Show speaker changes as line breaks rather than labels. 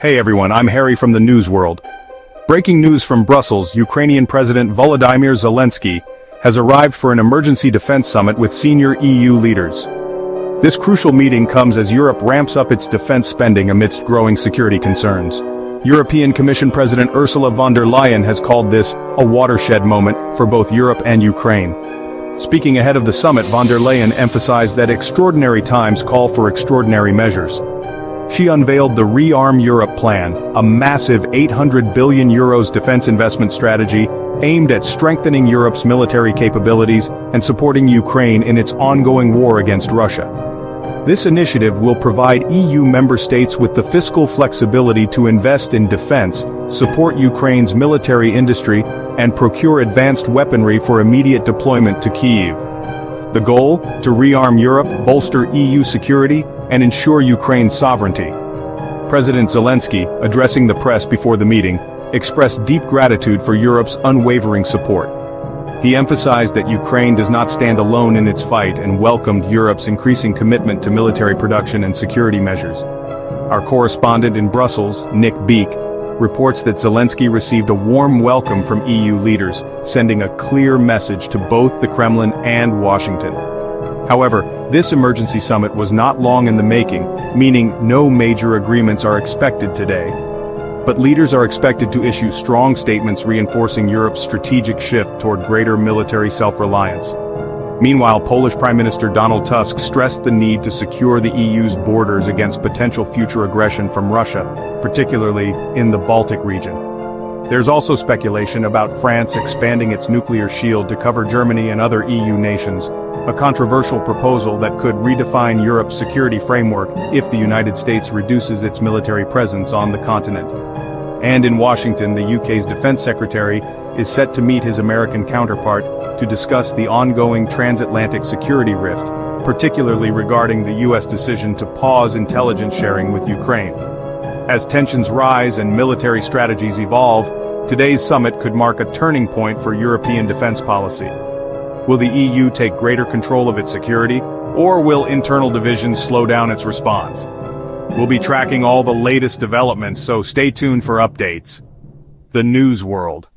Hey everyone, I'm Harry from the News World. Breaking news from Brussels: Ukrainian President Volodymyr Zelensky has arrived for an emergency defense summit with senior EU leaders. This crucial meeting comes as Europe ramps up its defense spending amidst growing security concerns. European Commission President Ursula von der Leyen has called this a watershed moment for both Europe and Ukraine. Speaking ahead of the summit, von der Leyen emphasized that extraordinary times call for extraordinary measures. She unveiled the ReArm Europe Plan, a massive €800 billion defense investment strategy aimed at strengthening Europe's military capabilities and supporting Ukraine in its ongoing war against Russia. This initiative will provide EU member states with the fiscal flexibility to invest in defense, support Ukraine's military industry, and procure advanced weaponry for immediate deployment to Kyiv. The goal? To rearm Europe, bolster EU security, and ensure Ukraine's sovereignty. President Zelensky, addressing the press before the meeting, expressed deep gratitude for Europe's unwavering support. He emphasized that Ukraine does not stand alone in its fight and welcomed Europe's increasing commitment to military production and security measures. Our correspondent in Brussels, Nick Beek, reports that Zelensky received a warm welcome from EU leaders, sending a clear message to both the Kremlin and Washington. However, this emergency summit was not long in the making, meaning no major agreements are expected today. But leaders are expected to issue strong statements reinforcing Europe's strategic shift toward greater military self-reliance. Meanwhile, Polish Prime Minister Donald Tusk stressed the need to secure the EU's borders against potential future aggression from Russia, particularly in the Baltic region. There's also speculation about France expanding its nuclear shield to cover Germany and other EU nations, a controversial proposal that could redefine Europe's security framework if the United States reduces its military presence on the continent. And in Washington, the UK's Defense Secretary is set to meet his American counterpart to discuss the ongoing transatlantic security rift, particularly regarding the US decision to pause intelligence sharing with Ukraine. As tensions rise and military strategies evolve, today's summit could mark a turning point for European defense policy. Will the EU take greater control of its security, or will internal divisions slow down its response? We'll be tracking all the latest developments, so stay tuned for updates. The News World.